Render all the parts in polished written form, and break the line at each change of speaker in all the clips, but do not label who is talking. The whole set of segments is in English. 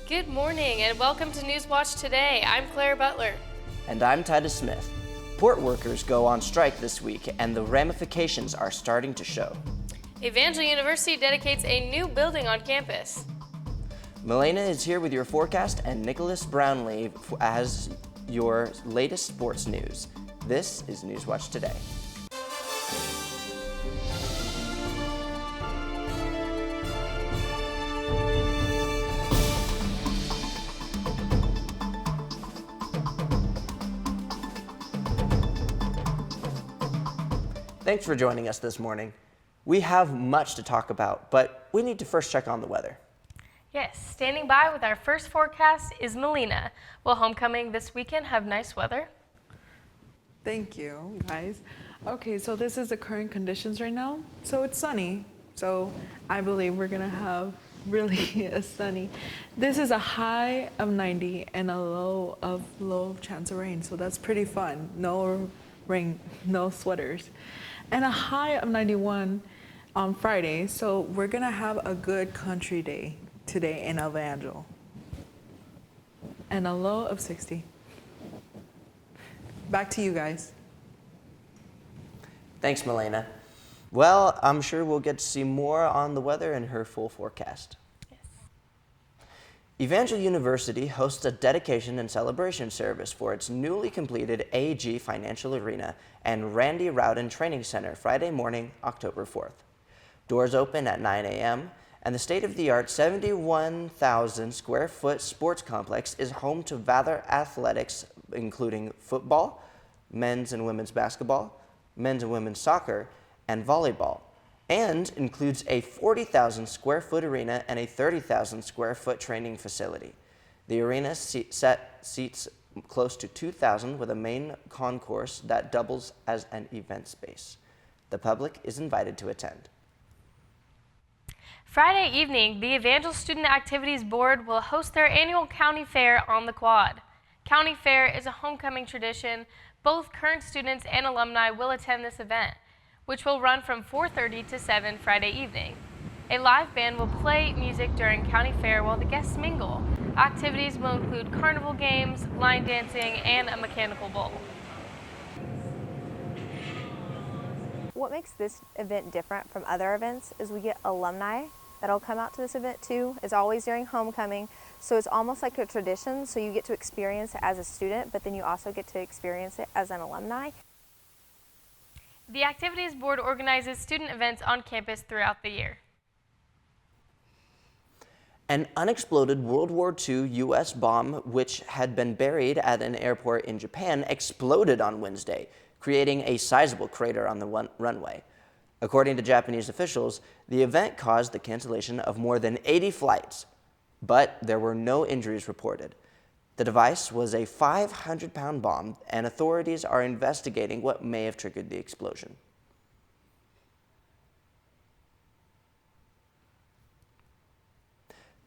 Good morning and welcome to Newswatch Today. I'm Claire Butler.
And I'm Titus Smith. Port workers go on strike this week and the ramifications are starting to show.
Evangel University dedicates a new building on campus.
Milena is here with your forecast and Nicholas Brownlee as your latest sports news. This is Newswatch Today. Thanks for joining us this morning. We have much to talk about, but we need to first check on the weather.
Yes, standing by with our first forecast is Melina. Will homecoming this weekend have nice weather?
Thank you, guys. Okay, so this is the current conditions right now. So it's sunny. So I believe we're gonna have really a sunny. This is a high of 90 and a low chance of rain. So that's pretty fun. No rain, no sweaters. And a high of 91 on Friday. So we're gonna have a good country day today in Evangel. And a low of 60. Back to you guys.
Thanks, Milena. Well, I'm sure we'll get to see more on the weather in her full forecast.
Yes.
Evangel University hosts a dedication and celebration service for its newly completed AG Financial Arena and Randy Rowden Training Center Friday morning, October 4th. Doors open at 9 a.m. and the state-of-the-art 71,000 square foot sports complex is home to Valor athletics, including football, men's and women's basketball, men's and women's soccer, and volleyball, and includes a 40,000 square foot arena and a 30,000 square foot training facility. The arena seats close to 2,000 with a main concourse that doubles as an event space. The public is invited to attend.
Friday evening, the Evangel Student Activities Board will host their annual county fair on the quad. County fair is a homecoming tradition. Both current students and alumni will attend this event, which will run from 4:30 to 7 Friday evening. A live band will play music during county fair while the guests mingle. Activities will include carnival games, line dancing, and a mechanical bull.
What makes this event different from other events is we get alumni that'll come out to this event too. It's always during homecoming, so it's almost like a tradition, so you get to experience it as a student, but then you also get to experience it as an alumni.
The Activities Board organizes student events on campus throughout the year.
An unexploded World War II U.S. bomb, which had been buried at an airport in Japan, exploded on Wednesday, creating a sizable crater on the runway. According to Japanese officials, the event caused the cancellation of more than 80 flights, but there were no injuries reported. The device was a 500-pound bomb, and authorities are investigating what may have triggered the explosion.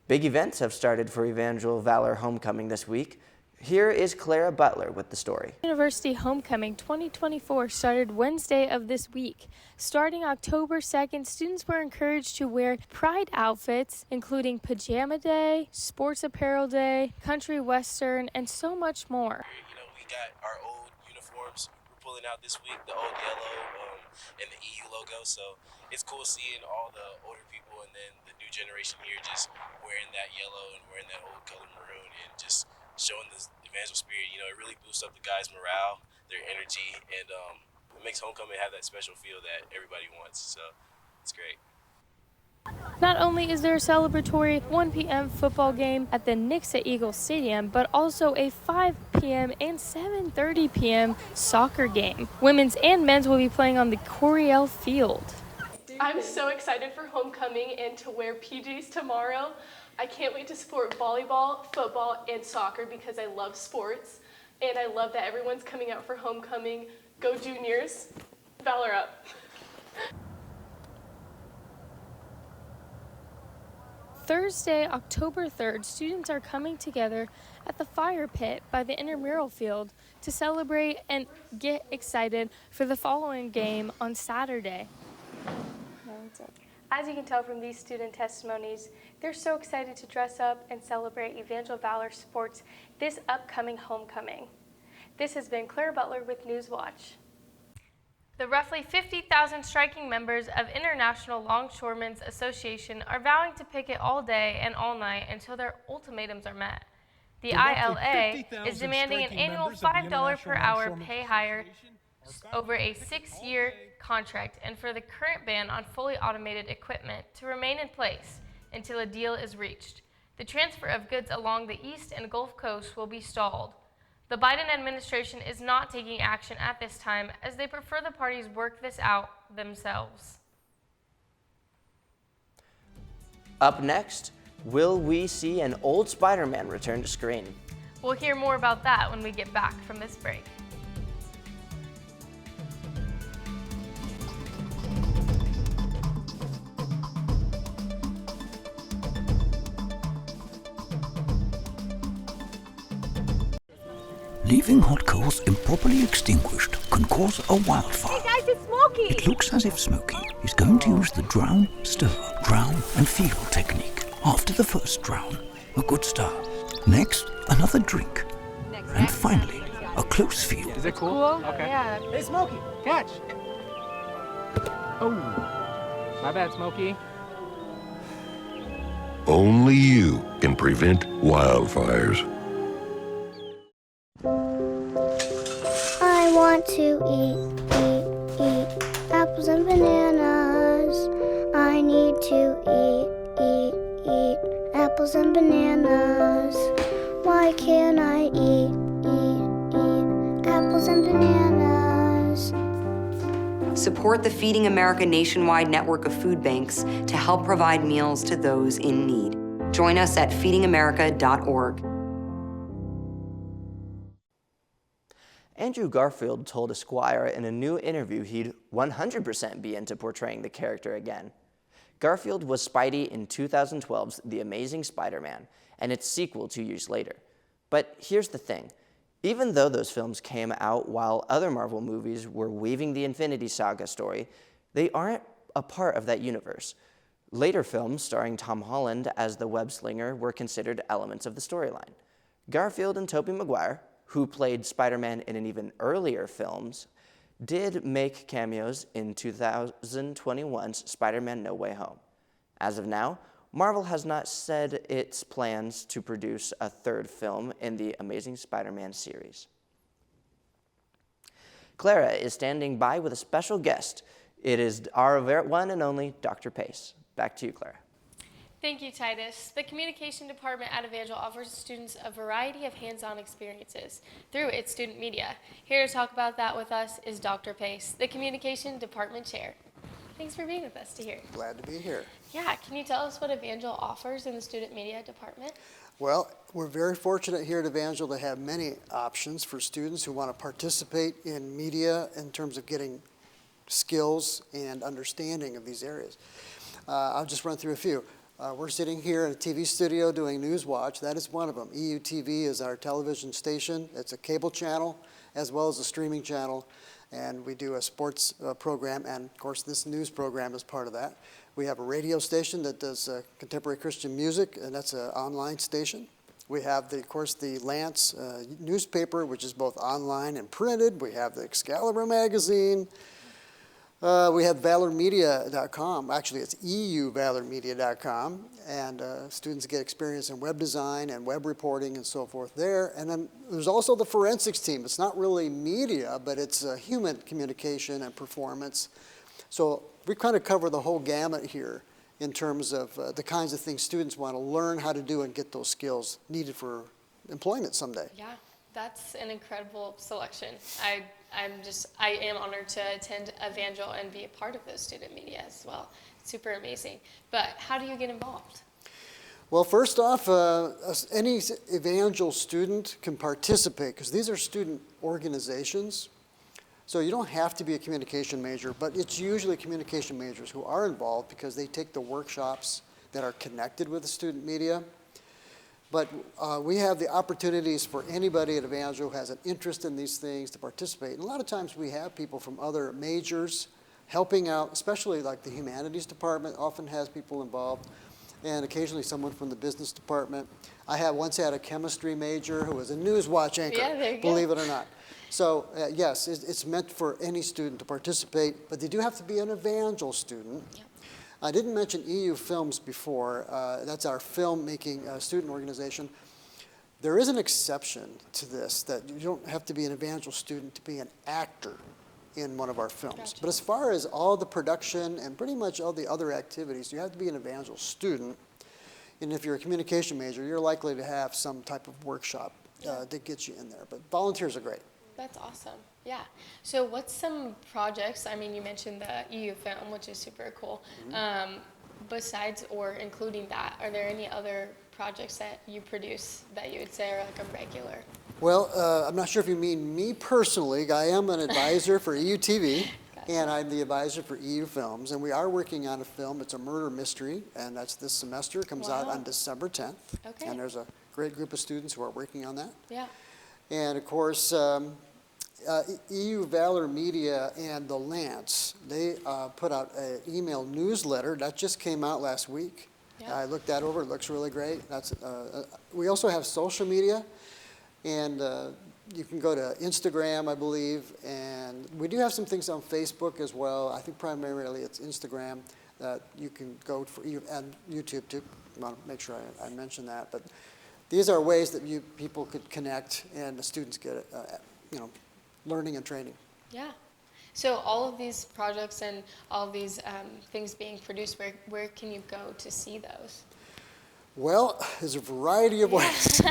Big events have started for Evangel Valor Homecoming this week. Here is Clara Butler with the story.
University Homecoming 2024 started Wednesday of this week. Starting October 2nd, students were encouraged to wear pride outfits, including pajama day, sports apparel day, country western, and so much more.
You know, we got our old uniforms. We're pulling out this week, the old yellow and the EU logo. So it's cool seeing all the older people and then the new generation here just wearing that yellow and wearing that old color maroon and just showing this Evangel spirit. You know, it really boosts up the guys' morale, their energy, and it makes homecoming have that special feel that everybody wants. So it's great.
Not only is there a celebratory 1 p.m. football game at the Nixa Eagles Stadium, but also a 5 p.m. and 7:30 p.m. soccer game. Women's and men's will be playing on the Coriel Field.
I'm so excited for homecoming and to wear PJs tomorrow. I can't wait to support volleyball, football, and soccer because I love sports. And I love that everyone's coming out for homecoming. Go Juniors, Valor up.
Thursday, October 3rd, students are coming together at the fire pit by the intramural field to celebrate and get excited for the following game on Saturday. As you can tell from these student testimonies, they're so excited to dress up and celebrate Evangel Valor Sports this upcoming homecoming. This has been Claire Butler with Newswatch. The roughly 50,000 striking members of International Longshoremen's Association are vowing to picket all day and all night until their ultimatums are met. The ILA is demanding an annual $5 per hour pay higher over a 6-year contract and for the current ban on fully automated equipment to remain in place until a deal is reached. The transfer of goods along the East and Gulf Coast will be stalled. The Biden administration is not taking action at this time as they prefer the parties work this out themselves.
Up next, will we see an old Spider-Man return to screen?
We'll hear more about that when we get back from this break.
Leaving hot coals improperly extinguished can cause a wildfire.
Hey guys, it's Smokey!
It looks as if Smokey is going to use the drown, stir, drown and feel technique. After the first drown, a good stir. Next, another drink. And finally, a close feel.
Is it cool? Okay.
Yeah.
Hey, Smokey, catch! Oh, my bad, Smokey.
Only you can prevent wildfires.
I want to eat apples and bananas. I need to eat apples and bananas. Why can't I eat apples and bananas?
Support the Feeding America nationwide network of food banks to help provide meals to those in need. Join us at feedingamerica.org.
Andrew Garfield told Esquire in a new interview he'd 100% be into portraying the character again. Garfield was Spidey in 2012's The Amazing Spider-Man, and its sequel 2 years later. But here's the thing. Even though those films came out while other Marvel movies were weaving the Infinity Saga story, they aren't a part of that universe. Later films starring Tom Holland as the web-slinger were considered elements of the storyline. Garfield and Tobey Maguire, who played Spider-Man in an even earlier films, did make cameos in 2021's Spider-Man No Way Home. As of now, Marvel has not said its plans to produce a third film in the Amazing Spider-Man series. Clara is standing by with a special guest. It is our one and only Dr. Pace. Back to you, Clara.
Thank you, Titus. The Communication Department at Evangel offers students a variety of hands-on experiences through its student media. Here to talk about that with us is Dr. Pace, the Communication Department Chair. Thanks for being with us today.
Glad to be here.
Yeah, can you tell us what Evangel offers in the student media department?
Well, we're very fortunate here at Evangel to have many options for students who want to participate in media in terms of getting skills and understanding of these areas. I'll just run through a few. We're sitting here in a TV studio doing Newswatch. That is one of them. EUTV is our television station. It's a cable channel as well as a streaming channel. And we do a sports program, and of course this news program is part of that. We have a radio station that does contemporary Christian music, and that's an online station. We have, of course, the Lance newspaper, which is both online and printed. We have the Excalibur magazine. We have valormedia.com. Actually, it's euvalormedia.com, and students get experience in web design and web reporting and so forth there. And then there's also the forensics team. It's not really media, but it's human communication and performance. So we kind of cover the whole gamut here in terms of the kinds of things students want to learn how to do and get those skills needed for employment someday.
Yeah, that's an incredible selection. I am honored to attend Evangel and be a part of those student media as well. It's super amazing. But how do you get involved?
Well, first off, any Evangel student can participate because these are student organizations. So you don't have to be a communication major, but it's usually communication majors who are involved because they take the workshops that are connected with the student media. But we have the opportunities for anybody at Evangel who has an interest in these things to participate. And a lot of times we have people from other majors helping out, especially like the humanities department often has people involved, and occasionally someone from the business department. I once had a chemistry major who was a Newswatch anchor,
Yeah, there you go.
believe it or not. So yes, it's meant for any student to participate, but they do have to be an Evangel student.
Yep.
I didn't mention EU Films before. That's our filmmaking student organization. There is an exception to this, that you don't have to be an Evangel student to be an actor in one of our films.
Gotcha.
But as far as all the production and pretty much all the other activities, you have to be an Evangel student. And if you're a communication major, you're likely to have some type of workshop that gets you in there. But volunteers are great.
That's awesome. Yeah. So what's some projects, I mean, you mentioned the EU film, which is super cool. Besides or including that, are there any other projects that you produce that you would say are like a regular?
Well, I'm not sure if you mean me personally. I am an advisor for EU TV, and I'm the advisor for EU Films. And we are working on a film. It's a murder mystery, and that's this semester. It comes out on December 10th.
Okay.
And there's a great group of students who are working on that.
Yeah.
And of course, EU Valor Media and the Lance, they put out an email newsletter that just came out last week.
Yeah.
I looked that over. It looks really great. We also have social media, and you can go to Instagram, I believe, and we do have some things on Facebook as well. I think primarily it's Instagram that you can go for, and YouTube too. I want to make sure I mention that. But these are ways that people could connect and the students get learning and training.
Yeah. So all of these projects and all of these things being produced, where can you go to see those?
Well, there's a variety of ways.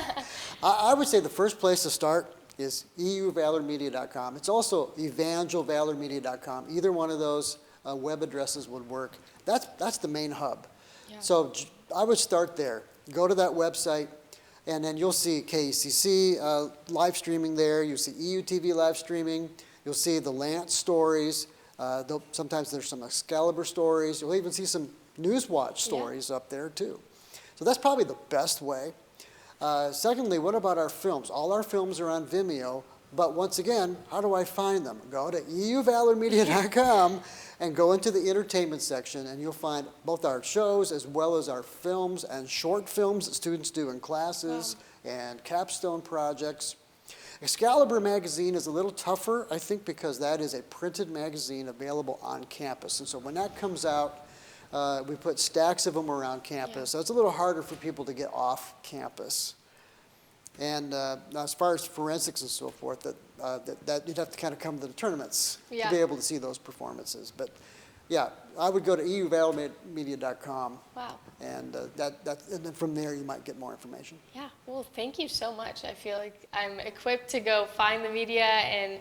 I would say the first place to start is euvalormedia.com. It's also evangelvalormedia.com. Either one of those web addresses would work. That's the main hub. Yeah. So I would start there. Go to that website, and then you'll see KECC live streaming there. You'll see EU TV live streaming. You'll see the Lance stories. Sometimes there's some Excalibur stories. You'll even see some Newswatch stories up there too. So that's probably the best way. Secondly, what about our films? All our films are on Vimeo, but once again, how do I find them? Go to euvalormedia.com and go into the entertainment section, and you'll find both our shows as well as our films and short films that students do in classes and capstone projects. Excalibur magazine is a little tougher, I think, because that is a printed magazine available on campus. And so when that comes out, we put stacks of them around campus. So it's a little harder for people to get off campus. And as far as forensics and so forth, that you'd have to kind of come to the tournaments to be able to see those performances. But yeah, I would go to euvalormedia.com.
Wow.
And and then from there you might get more information.
Yeah. Well, thank you so much. I feel like I'm equipped to go find the media and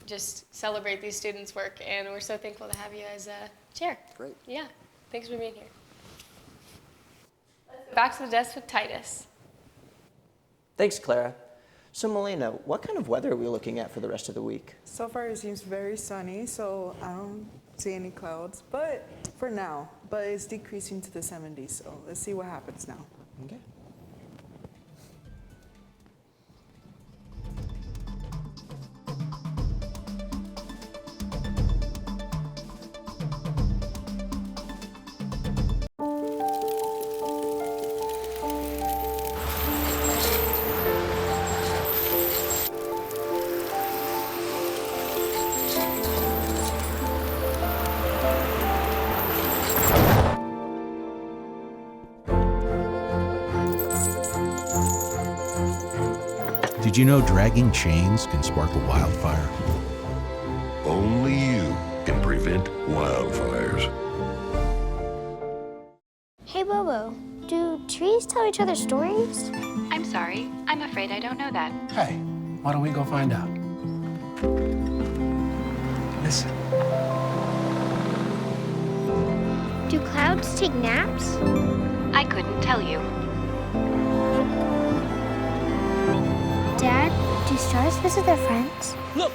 just celebrate these students' work. And we're so thankful to have you as a chair.
Great.
Yeah. Thanks for being here. Back to the desk with Titus.
Thanks, Clara. So, Melina, what kind of weather are we looking at for the rest of the week?
So far it seems very sunny, so I don't see any clouds, but for now. But it's decreasing to the 70s, so let's see what happens now.
Okay.
Did you know dragging chains can spark a wildfire?
Only you can prevent wildfires.
Hey, Bobo, do trees tell each other stories?
I'm sorry. I'm afraid I don't know that.
Hey, why don't we go find out? Listen.
Do clouds take naps?
I couldn't tell you.
Dad, do stars visit their friends?
Look!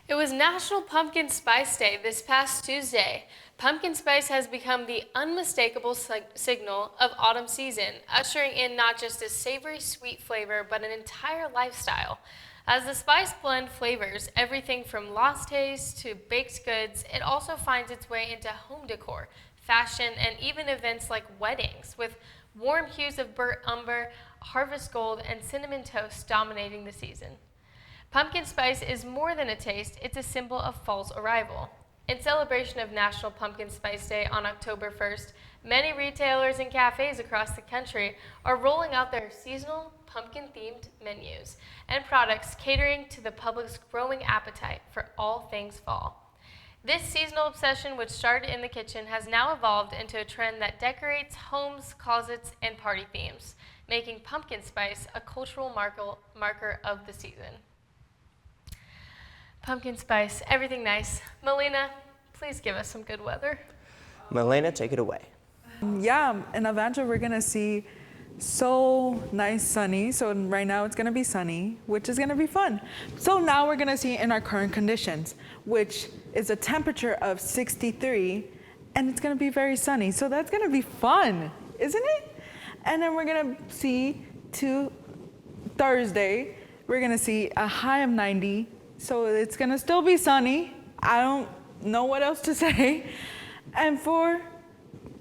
It was National Pumpkin Spice Day this past Tuesday. Pumpkin spice has become the unmistakable signal of autumn season, ushering in not just a savory, sweet flavor, but an entire lifestyle. As the spice blend flavors everything from lattes to baked goods, it also finds its way into home decor, fashion, and even events like weddings, with warm hues of burnt umber, harvest gold, and cinnamon toast dominating the season. Pumpkin spice is more than a taste, it's a symbol of fall's arrival. In celebration of National Pumpkin Spice Day on October 1st, many retailers and cafes across the country are rolling out their seasonal pumpkin-themed menus and products catering to the public's growing appetite for all things fall. This seasonal obsession, which started in the kitchen, has now evolved into a trend that decorates homes, closets, and party themes, making pumpkin spice a cultural marker of the season. Pumpkin spice, everything nice. Melina, please give us some good weather.
Melina, take it away.
Yeah, in Evangel, we're gonna see so nice sunny. So right now it's gonna be sunny, which is gonna be fun. So now we're gonna see in our current conditions, which is a temperature of 63, and it's gonna be very sunny. So that's gonna be fun, isn't it? And then we're gonna see to Thursday, we're gonna see a high of 90. So it's gonna still be sunny. I don't know what else to say. And for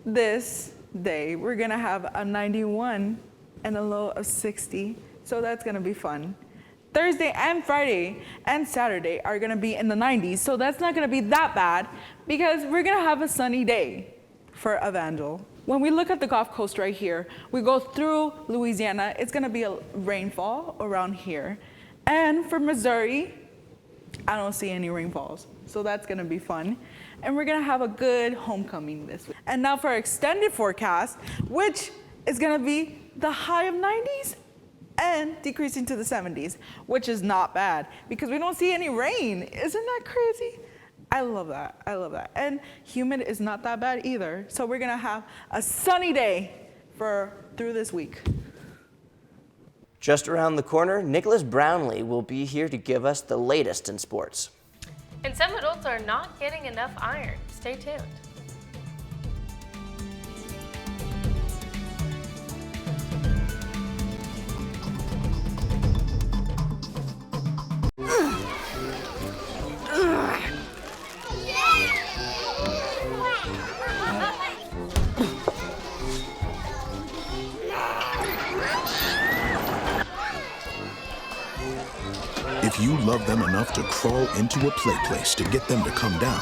this day, we're gonna have a 91 and a low of 60. So that's gonna be fun. Thursday and Friday and Saturday are gonna be in the 90s. So that's not gonna be that bad because we're gonna have a sunny day for Evangel. When we look at the Gulf Coast right here, we go through Louisiana, it's gonna be a rainfall around here. And for Missouri, I don't see any rainfalls, so that's gonna be fun. And we're gonna have a good homecoming this week. And now for our extended forecast, which is gonna be the high of 90s and decreasing to the 70s, which is not bad because we don't see any rain. Isn't that crazy? I love that, I love that. And humid is not that bad either. So we're gonna have a sunny day through this week.
Just around the corner, Nicholas Brownlee will be here to give us the latest in sports.
And some adults are not getting enough iron. Stay tuned.
If you love them enough to crawl into a play place to get them to come down,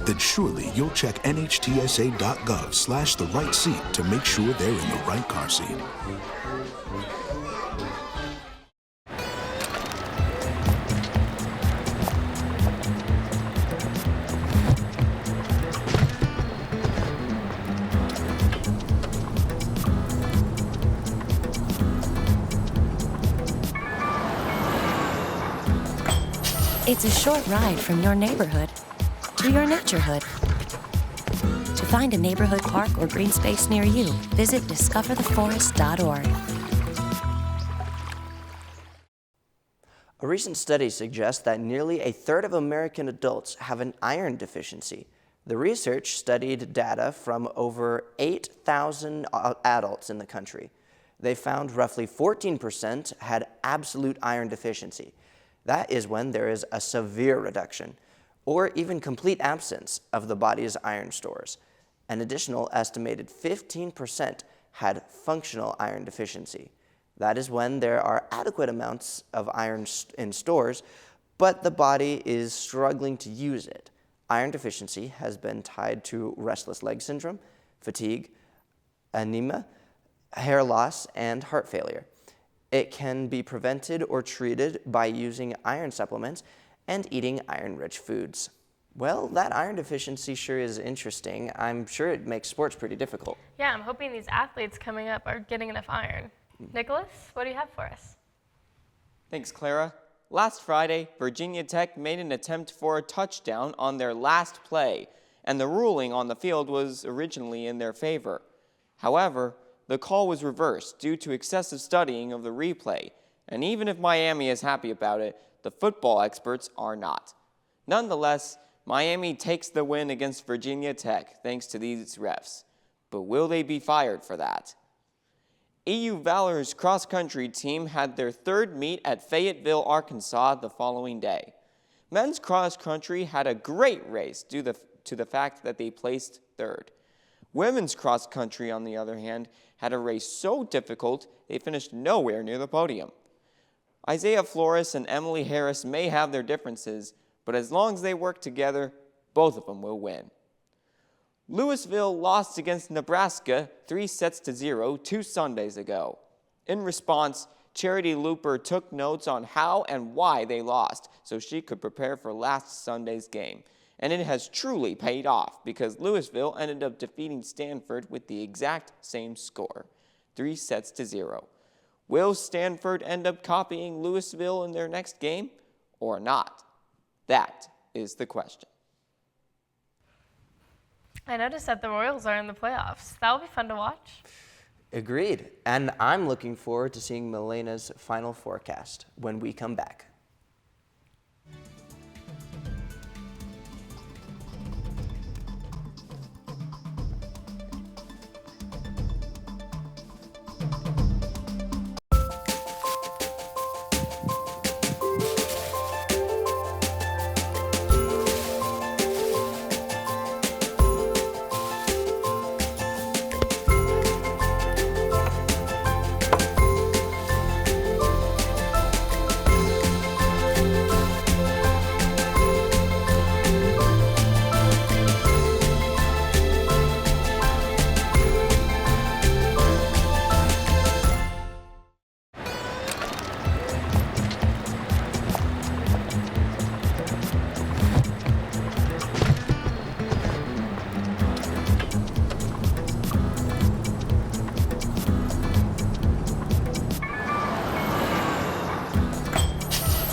then surely you'll check nhtsa.gov/the right seat to make sure they're in the right car seat.
It's a short ride from your neighborhood to your naturehood. To find a neighborhood park or green space near you, visit discovertheforest.org.
A recent study suggests that nearly a third of American adults have an iron deficiency. The research studied data from over 8,000 adults in the country. They found roughly 14% had absolute iron deficiency. That is when there is a severe reduction or even complete absence of the body's iron stores. An additional estimated 15% had functional iron deficiency. That is when there are adequate amounts of iron in stores, but the body is struggling to use it. Iron deficiency has been tied to restless leg syndrome, fatigue, anemia, hair loss, and heart failure. It can be prevented or treated by using iron supplements and eating iron-rich foods. Well, that iron deficiency sure is interesting. I'm sure it makes sports pretty difficult.
Yeah, I'm hoping these athletes coming up are getting enough iron. Nicholas, what do you have for us?
Thanks, Clara. Last Friday, Virginia Tech made an attempt for a touchdown on their last play, and the ruling on the field was originally in their favor. However, the call was reversed due to excessive studying of the replay, and even if Miami is happy about it, the football experts are not. Nonetheless, Miami takes the win against Virginia Tech thanks to these refs. But will they be fired for that? EU Valor's cross-country team had their third meet at Fayetteville, Arkansas the following day. Men's cross-country had a great race due to the fact that they placed third. Women's cross-country, on the other hand, had a race so difficult they finished nowhere near the podium. Isaiah Flores and Emily Harris may have their differences, but as long as they work together, both of them will win. Louisville lost against Nebraska 3-0 2 Sundays ago. In response, Charity Looper took notes on how and why they lost so she could prepare for last Sunday's game. And it has truly paid off because Louisville ended up defeating Stanford with the exact same score, 3-0. Will Stanford end up copying Louisville in their next game or not? That is the question.
I noticed that the Royals are in the playoffs. That will be fun to watch.
Agreed. And I'm looking forward to seeing Milena's final forecast when we come back.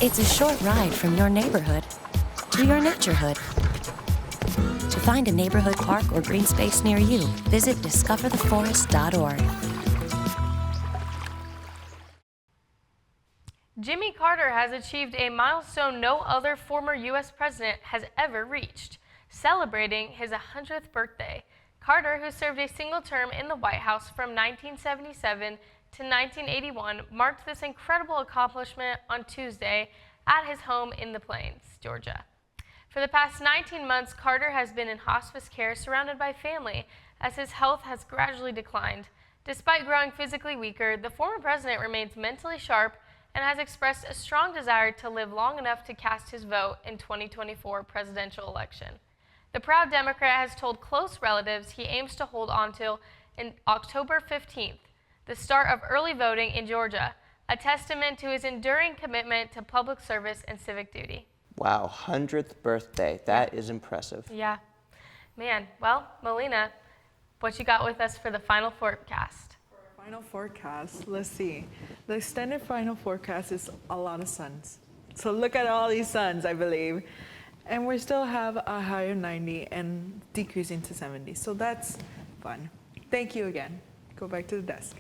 It's a short ride from your neighborhood to your naturehood. To find a neighborhood park or green space near you, visit discovertheforest.org.
Jimmy Carter has achieved a milestone no other former U.S. president has ever reached, celebrating his 100th birthday. Carter, who served a single term in the White House from 1977 to 1981, marked this incredible accomplishment on Tuesday at his home in the Plains, Georgia. For the past 19 months, Carter has been in hospice care surrounded by family as his health has gradually declined. Despite growing physically weaker, the former president remains mentally sharp and has expressed a strong desire to live long enough to cast his vote in 2024 presidential election. The proud Democrat has told close relatives he aims to hold on till October 15th, the start of early voting in Georgia, a testament to his enduring commitment to public service and civic duty.
Wow, 100th birthday. That is impressive.
Yeah. Man, well, Melina, what you got with us for the final forecast?
Final forecast, let's see. The extended final forecast is a lot of suns. So look at all these suns, I believe. And we still have a high of 90 and decreasing to 70. So that's fun. Thank you again. Go back to the desk.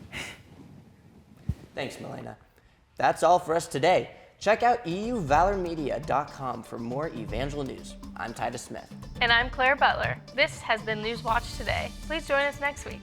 Thanks, Milena. That's all for us today. Check out euvalormedia.com for more Evangel news. I'm Titus Smith.
And I'm Claire Butler. This has been Newswatch Today. Please join us next week.